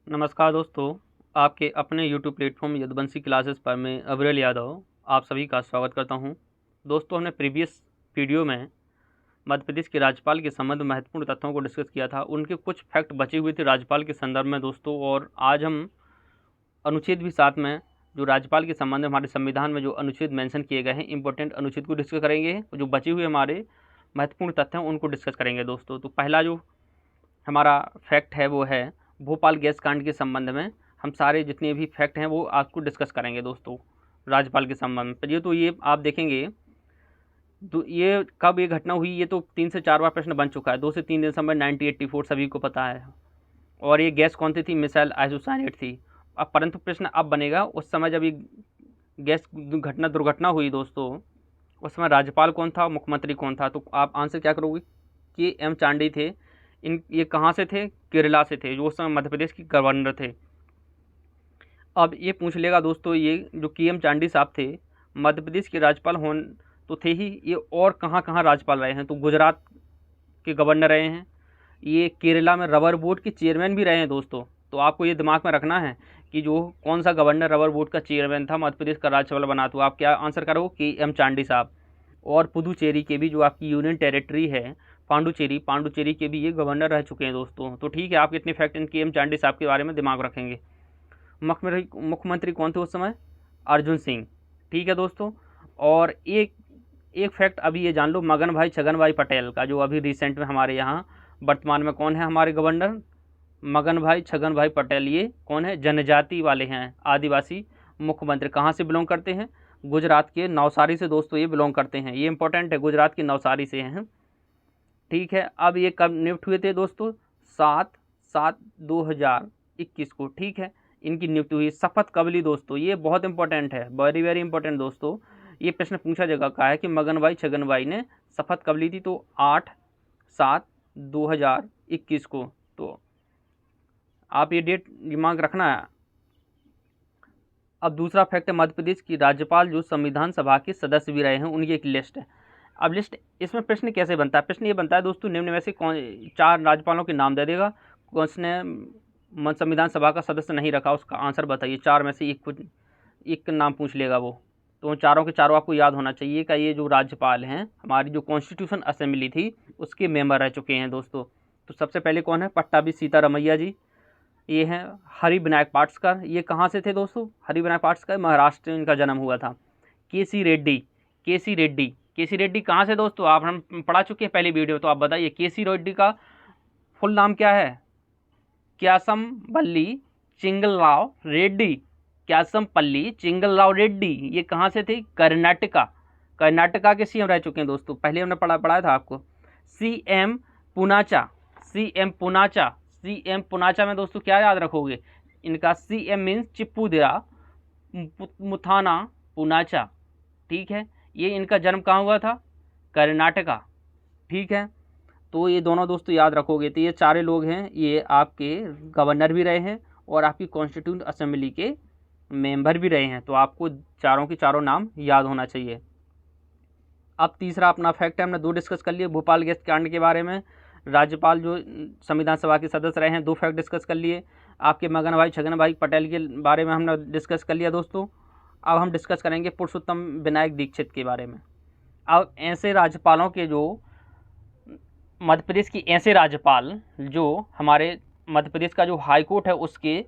नमस्कार दोस्तों, आपके अपने YouTube प्लेटफॉर्म यदुवंशी क्लासेस पर मैं अविरल यादव आप सभी का स्वागत करता हूं। दोस्तों, हमने प्रीवियस वीडियो में मध्य प्रदेश के राज्यपाल के संबंध में महत्वपूर्ण तथ्यों को डिस्कस किया था। उनके कुछ फैक्ट बचे हुए थे राज्यपाल के संदर्भ में दोस्तों, और आज हम अनुच्छेद भी साथ में जो राज्यपाल के संबंध में हमारे संविधान में जो अनुच्छेद मेंशन किए गए हैं, इंपॉर्टेंट अनुच्छेद को डिस्कस करेंगे। जो बचे हुए हमारे महत्वपूर्ण तथ्य हैं उनको डिस्कस करेंगे दोस्तों। तो पहला जो हमारा फैक्ट है वो है भोपाल गैस कांड के संबंध में। हम सारे जितने भी फैक्ट हैं वो आपको डिस्कस करेंगे दोस्तों राज्यपाल के संबंध में। ये तो ये आप देखेंगे तो ये कब ये घटना हुई, ये तो 3 से 4 बार प्रश्न बन चुका है। 2 से 3 दिसंबर 1984 सभी को पता है। और ये गैस कौन सी थी? मिसाइल आइसोसाइनेट थी। अब परंतु प्रश्न अब बनेगा, उस समय जब ये गैस दुर्घटना हुई दोस्तों, उस समय राज्यपाल कौन था, मुख्यमंत्री कौन था? तो आप आंसर क्या करोगे? कि एम चांडी थे। ये कहाँ से थे? केरला से थे, जो उस समय मध्य प्रदेश के गवर्नर थे। अब ये पूछ लेगा दोस्तों, ये जो के एम चांडी साहब थे मध्य प्रदेश के राज्यपाल होन तो थे ही, ये और कहाँ कहाँ राज्यपाल रहे हैं? तो गुजरात के गवर्नर रहे हैं, ये केरला में रबर बोर्ड के चेयरमैन भी रहे हैं दोस्तों। तो आपको ये दिमाग में रखना है कि जो कौन सा गवर्नर रबर बोर्ड का चेयरमैन था, मध्य प्रदेश का राज्यपाल बना। तो आप क्या आंसर करोगे? के एम चांडी साहब। और पुदुचेरी के भी जो आपकी यूनियन टेरिटरी है पांडुचेरी के भी ये गवर्नर रह चुके हैं दोस्तों। तो ठीक है, आप इतने फैक्ट इन के एम चांडी साहब के बारे में दिमाग रखेंगे। मुख्यमंत्री कौन थे उस समय? अर्जुन सिंह। ठीक है दोस्तों। और एक एक फैक्ट अभी ये जान लो, मगन भाई छगन भाई पटेल का, जो अभी रिसेंट में हमारे यहाँ वर्तमान में कौन है हमारे गवर्नर? मगन भाई छगन भाई पटेल। ये कौन है? जनजाति वाले हैं, आदिवासी मुख्यमंत्री। कहाँ से बिलोंग करते हैं? गुजरात के नवसारी से दोस्तों ये बिलोंग करते हैं। ये इंपॉर्टेंट है, गुजरात के नवसारी से हैं। ठीक है। अब ये कब नियुक्त हुए थे दोस्तों? 7/7/2021 को। ठीक है, इनकी नियुक्ति हुई। शपथ कब ली दोस्तों? ये बहुत इंपॉर्टेंट है, वेरी वेरी इंपॉर्टेंट दोस्तों। ये प्रश्न पूछा जगह का है कि मगन भाई छगन भाई ने शपथ कब ली थी? तो 8/7/2021 को। तो आप ये डेट दिमाग रखना है। अब दूसरा फैक्ट है, मध्य प्रदेश की राज्यपाल जो संविधान सभा के सदस्य भी रहे हैं उनकी एक लिस्ट है। अब लिस्ट, इसमें प्रश्न कैसे बनता है? प्रश्न ये बनता है दोस्तों, निम्न में से कौन 4 राज्यपालों के नाम दे देगा, उसने संविधान सभा का सदस्य नहीं रखा, उसका आंसर बताइए। 4 में से एक नाम पूछ लेगा वो। तो उन चारों के चारों आपको याद होना चाहिए कि ये जो राज्यपाल हैं, हमारी जो कॉन्स्टिट्यूशन असेंबली थी उसके मेंबर रह चुके हैं दोस्तों। तो सबसे पहले कौन है? पट्टाभी सीतारमैया जी। ये हैं हरि विनायक पाटकर। ये कहाँ से थे दोस्तों? हरि विनायक पाटकर महाराष्ट्र में इनका जन्म हुआ था। केसी रेड्डी। केसी रेड्डी कहाँ से दोस्तों? आप हम पढ़ा चुके हैं पहले वीडियो। तो आप बताइए केसी रेड्डी का फुल नाम क्या है? क्यासमपल्ली चिंगलराव रेड्डी। क्यासमपल्ली चिंगलराव रेड्डी। ये कहाँ से थे? कर्नाटका के सीएम रह चुके हैं दोस्तों। पहले हमने पढ़ाया था आपको। सीएम पुनाचा। सीएम पुनाचा में दोस्तों क्या याद रखोगे? इनका सीएम मीन्स चिप्पूदिरा मुथाना पुनाचा। ठीक है, ये इनका जन्म कहाँ हुआ था? कर्नाटका। ठीक है, तो ये दोनों दोस्तों याद रखोगे। तो ये चारे लोग हैं, ये आपके गवर्नर भी रहे हैं और आपकी कॉन्स्टिट्यूंट असेंबली के मेंबर भी रहे हैं। तो आपको चारों के चारों नाम याद होना चाहिए। अब तीसरा अपना फैक्ट है, हमने 2 डिस्कस कर लिए भोपाल गैस कांड के बारे में। राज्यपाल जो संविधान सभा के सदस्य रहे हैं, 2 फैक्ट डिस्कस कर लिए। आपके मगन भाई छगन भाई पटेल के बारे में हमने डिस्कस कर लिया दोस्तों। अब हम डिस्कस करेंगे पुरुषोत्तम विनायक दीक्षित के बारे में। अब ऐसे राज्यपालों के जो मध्य प्रदेश की ऐसे राज्यपाल जो हमारे मध्य प्रदेश का जो हाई कोर्ट है उसके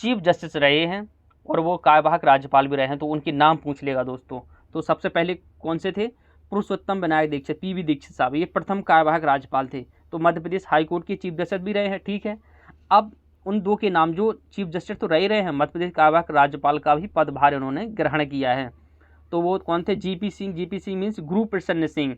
चीफ जस्टिस रहे हैं और वो कार्यवाहक राज्यपाल भी रहे हैं, तो उनके नाम पूछ लेगा दोस्तों। तो सबसे पहले कौन से थे? पुरुषोत्तम विनायक दीक्षित, पीवी दीक्षित साहब। ये प्रथम कार्यवाहक राज्यपाल थे, तो मध्य प्रदेश हाई कोर्ट के चीफ जस्टिस भी रहे हैं। ठीक है, अब उन 2 के नाम, जो चीफ जस्टिस तो रहे हैं, मध्य प्रदेश कार्यवाहक राज्यपाल का भी पदभार उन्होंने ग्रहण किया है। तो वो कौन थे? जीपी सिंह मीन्स गुरु प्रसन्न सिंह।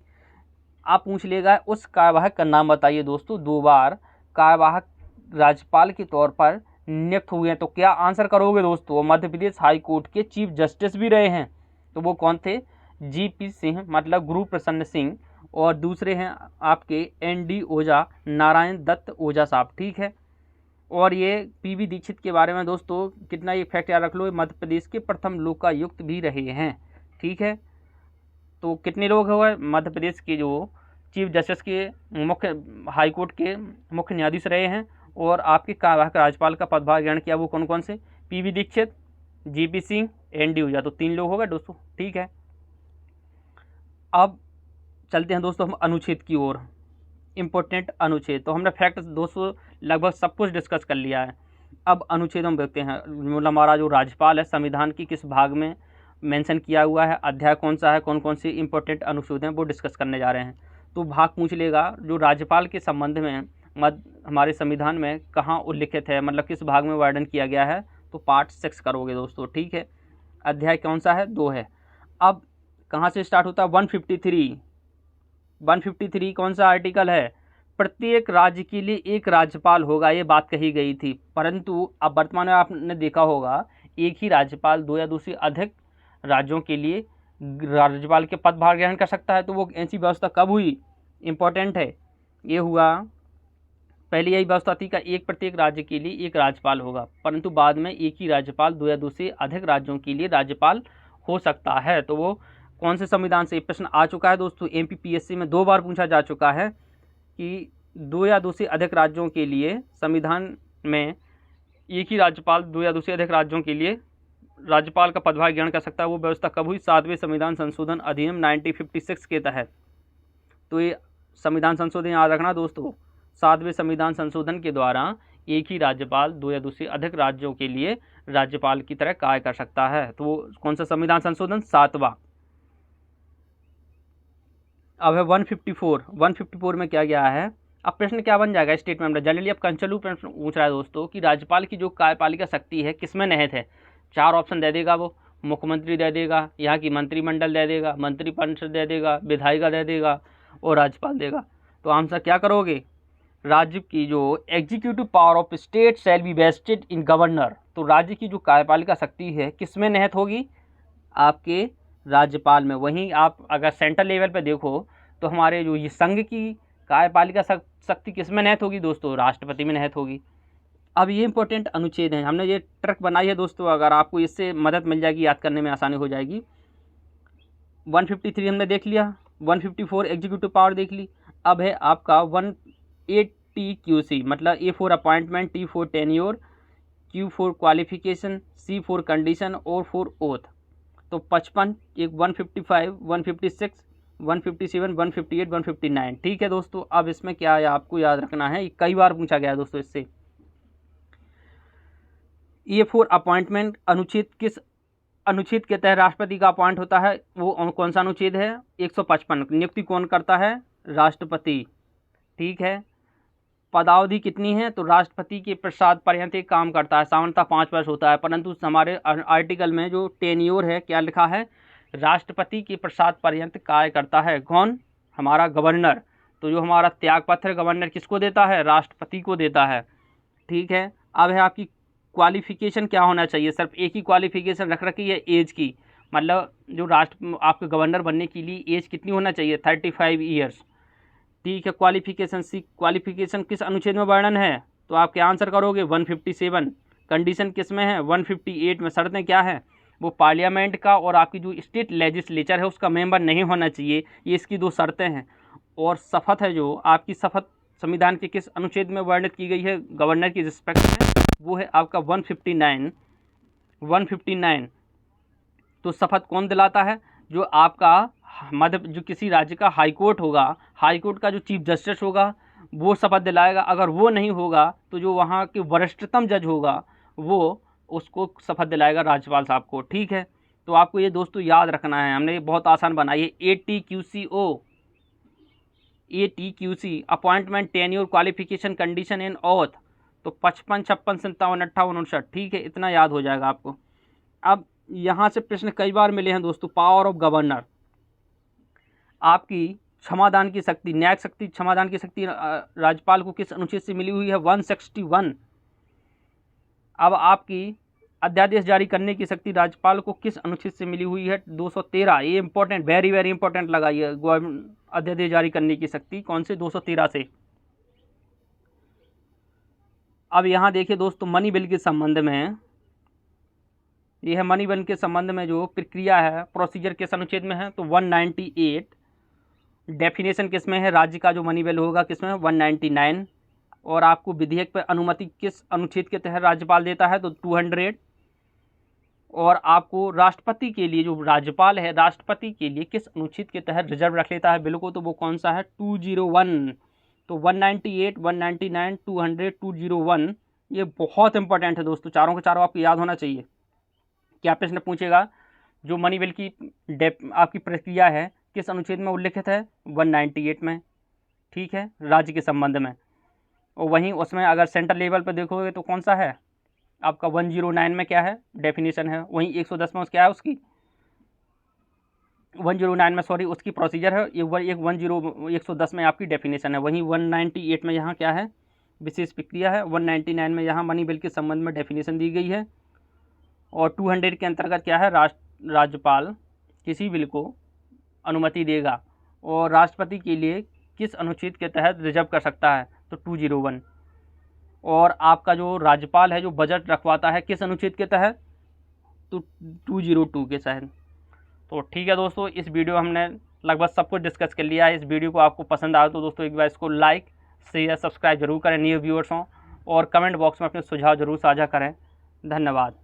आप पूछ लेगा उस कार्यवाहक का नाम बताइए दोस्तों। 2 बार कार्यवाहक राज्यपाल के तौर पर नियुक्त हुए हैं। तो क्या आंसर करोगे दोस्तों? मध्य प्रदेश हाई कोर्ट के चीफ जस्टिस भी रहे हैं। तो वो कौन थे? जीपी सिंह मतलब गुरु प्रसन्न सिंह, और दूसरे हैं आपके एनडी ओझा, नारायण दत्त ओझा साहब। ठीक है, और ये पीवी दीक्षित के बारे में दोस्तों कितना ये फैक्ट याद रख लो, मध्य प्रदेश के प्रथम लोकायुक्त भी रहे हैं। ठीक है, तो कितने लोग हुए मध्य प्रदेश के जो चीफ जस्टिस के मुख्य हाई कोर्ट के मुख्य न्यायाधीश रहे हैं? और आपके कार्यवाहक राज्यपाल का पदभार ग्रहण किया वो कौन कौन से? PV Dikshit, GP Singh, ND Urja. तो 3 लोग हो गए दोस्तों, ठीक है। अब चलते हैं दोस्तों हम अनुच्छेद की ओर। इम्पोर्टेंट अनुच्छेद, तो हमने फैक्ट दोस्तों लगभग सब कुछ डिस्कस कर लिया है। अब अनुच्छेद हम देखते हैं। मतलब हमारा जो राज्यपाल है संविधान की किस भाग में मेंशन किया हुआ है, अध्याय कौन सा है, कौन कौन सी इंपॉर्टेंट अनुच्छेद हैं वो डिस्कस करने जा रहे हैं। तो भाग पूछ लेगा जो राज्यपाल के संबंध में हमारे संविधान में कहाँ उल्लिखित है, मतलब किस भाग में वर्णन किया गया है, तो पार्ट 6 करोगे दोस्तों, ठीक है। अध्याय कौन सा है? 2 है। अब कहाँ से स्टार्ट होता है? 153 कौन सा आर्टिकल है? प्रत्येक राज्य के लिए एक राज्यपाल होगा, ये बात कही गई थी। परंतु अब वर्तमान में आपने देखा होगा एक ही राज्यपाल 2 या 2 से अधिक राज्यों के लिए राज्यपाल के पदभार ग्रहण कर सकता है। तो वो ऐसी व्यवस्था कब हुई? इम्पोर्टेंट है, ये हुआ पहले यही व्यवस्था थी कि एक प्रत्येक राज्य के लिए एक राज्यपाल होगा, परंतु बाद में एक ही राज्यपाल 2 या 2 से अधिक राज्यों के लिए राज्यपाल हो सकता है। तो वो कौन से संविधान से? प्रश्न आ चुका है दोस्तों, एमपीपीएससी में 2 बार पूछा जा चुका है कि 2 या 2 से अधिक राज्यों के लिए संविधान में एक ही राज्यपाल 2 या 2 से अधिक राज्यों के लिए राज्यपाल का पदभार ग्रहण कर सकता है। वो व्यवस्था कब हुई? 7वें संविधान संशोधन अधिनियम 1956 के तहत। तो ये संविधान संशोधन याद रखना दोस्तों, 7वें संविधान संशोधन के द्वारा एक ही राज्यपाल 2 या 2 से अधिक राज्यों के लिए राज्यपाल की तरह कार्य कर सकता है। तो वो कौन सा संविधान संशोधन? 7वां। अब है 154 में क्या गया है? अब प्रश्न क्या बन जाएगा स्टेटमेंट में? जनरली अब कंचलू प्रश्न पूछ रहा है दोस्तों कि राज्यपाल की जो कार्यपालिका शक्ति है किसमें निहित है। 4 ऑप्शन दे देगा वो, मुख्यमंत्री दे देगा, यहाँ की मंत्रिमंडल दे देगा, मंत्रिपरिषद दे देगा, विधायिका दे देगा और राज्यपाल देगा। तो आंसर क्या करोगे? राज्य की जो executive power of state shall be vested in governor. तो राज्य की जो कार्यपालिका शक्ति है किसमें निहित होगी? आपके राज्यपाल में। वहीं आप अगर सेंट्रल लेवल पे देखो तो हमारे जो ये संघ की कार्यपालिका शक्ति किसमें निहित होगी दोस्तों? राष्ट्रपति में निहित होगी। अब ये इंपॉर्टेंट अनुच्छेद हैं, हमने ये ट्रिक बनाई है दोस्तों, अगर आपको इससे मदद मिल जाएगी, याद करने में आसानी हो जाएगी। 153 हमने देख लिया, 154 एग्जीक्यूटिव पावर देख ली। अब है आपका 180 मतलब A for appointment, T for tenure, Q for qualification, C for condition और फॉर ओथ। तो 55, एक 155, 156, 157, 158, 159, ठीक है दोस्तों। अब इसमें क्या है आपको याद रखना है, कई बार पूछा गया है दोस्तों इससे। ए फॉर अपॉइंटमेंट अनुच्छेद किस अनुच्छेद के तहत राष्ट्रपति का अपॉइंट होता है? वो कौन सा अनुच्छेद है? 155। नियुक्ति कौन करता है? राष्ट्रपति, ठीक है। पदावधि कितनी है? तो राष्ट्रपति के प्रसाद पर्यंत एक काम करता है, सामान्यतः 5 वर्ष होता है, परंतु हमारे आर्टिकल में जो टेन्योर है क्या लिखा है? राष्ट्रपति के प्रसाद पर्यंत कार्य करता है। कौन? हमारा गवर्नर। तो जो हमारा त्यागपत्र गवर्नर किसको देता है? राष्ट्रपति को देता है, ठीक है। अब है आपकी क्वालिफिकेशन क्या होना चाहिए? सिर्फ एक ही क्वालिफिकेशन रख रखी है एज की, मतलब जो आपके गवर्नर बनने के लिए एज कितनी होना चाहिए? 35 ईयर्स, ठीक है। क्वालिफिकेशन सी, क्वालिफिकेशन किस अनुच्छेद में वर्णन है? तो आप क्या आंसर करोगे? 157। कंडीशन किस में है? 158 में। शर्तें क्या है? वो पार्लियामेंट का और आपकी जो स्टेट लेजिस्लेचर है उसका मेंबर नहीं होना चाहिए, ये इसकी 2 शर्तें हैं। और शपथ है, जो आपकी शपथ संविधान के किस अनुच्छेद में वर्णित की गई है गवर्नर की रिस्पेक्ट में? वो है आपका 159। तो शपथ कौन दिलाता है? जो आपका जो किसी राज्य का हाई कोर्ट होगा, हाई कोर्ट का जो चीफ जस्टिस होगा वो शपथ दिलाएगा। अगर वो नहीं होगा तो जो वहाँ के वरिष्ठतम जज होगा वो उसको शपथ दिलाएगा राज्यपाल साहब को, ठीक है। तो आपको ये दोस्तों याद रखना है, हमने ये बहुत आसान बनाई है। ATQC appointment, tenure, qualification, condition and auth. तो 55, 56, 57, 58, 59, ठीक है, इतना याद हो जाएगा आपको। अब यहाँ से प्रश्न कई बार मिले हैं दोस्तों। पावर ऑफ गवर्नर, आपकी क्षमादान की शक्ति, न्यायिक शक्ति, क्षमादान की शक्ति राज्यपाल को किस अनुच्छेद से मिली हुई है? 161। अब आपकी अध्यादेश जारी करने की शक्ति राज्यपाल को किस अनुच्छेद से मिली हुई है? 213। ये इंपॉर्टेंट, वेरी वेरी इंपॉर्टेंट लगाइए। अध्यादेश जारी करने की शक्ति कौन से? 213 से। अब यहाँ देखिए दोस्तों, मनी बिल के संबंध में, ये है मनी बिल के संबंध में जो प्रक्रिया है, प्रोसीजर किस अनुच्छेद में है? तो 198। डेफिनेशन किस में है? राज्य का जो मनी बिल होगा किस में? 199। और आपको विधेयक पर अनुमति किस अनुच्छेद के तहत राज्यपाल देता है, तो 200। और आपको राष्ट्रपति के लिए, जो राज्यपाल है राष्ट्रपति के लिए किस अनुच्छेद के तहत रिजर्व रख लेता है बिल को, तो वो कौन सा है, 201। तो 198, 199, 200, 201 ये बहुत इंपॉर्टेंट है दोस्तों, चारों के चारों आपको याद होना चाहिए। क्या प्रश्न पूछेगा, जो मनी बिल की आपकी प्रक्रिया है किस अनुच्छेद में उल्लिखित है, 198 में, ठीक है, राज्य के संबंध में। और वहीं उसमें अगर सेंट्रल लेवल पर देखोगे तो कौन सा है आपका, 109 में क्या है, डेफिनेशन है। वहीं 110 में क्या है उसकी, 109 में सॉरी उसकी प्रोसीजर है, ये 110 में आपकी डेफिनेशन है। वहीं 198 में यहाँ क्या है, विशेष प्रक्रिया है। 199 में यहाँ मनी बिल के संबंध में डेफिनेशन दी गई है। और 200 के अंतर्गत क्या है, राज्यपाल किसी बिल को अनुमति देगा और राष्ट्रपति के लिए किस अनुच्छेद के तहत रिजर्व कर सकता है, तो 201। और आपका जो राज्यपाल है जो बजट रखवाता है किस अनुच्छेद के तहत, तो 202 के तहत। तो ठीक है दोस्तों, इस वीडियो हमने लगभग सब कुछ डिस्कस कर लिया है। इस वीडियो को आपको पसंद आया तो दोस्तों एक बार इसको लाइक शेयर सब्सक्राइब जरूर करें न्यू व्यूअर्स हों, और कमेंट बॉक्स में अपने सुझाव जरूर साझा करें। धन्यवाद।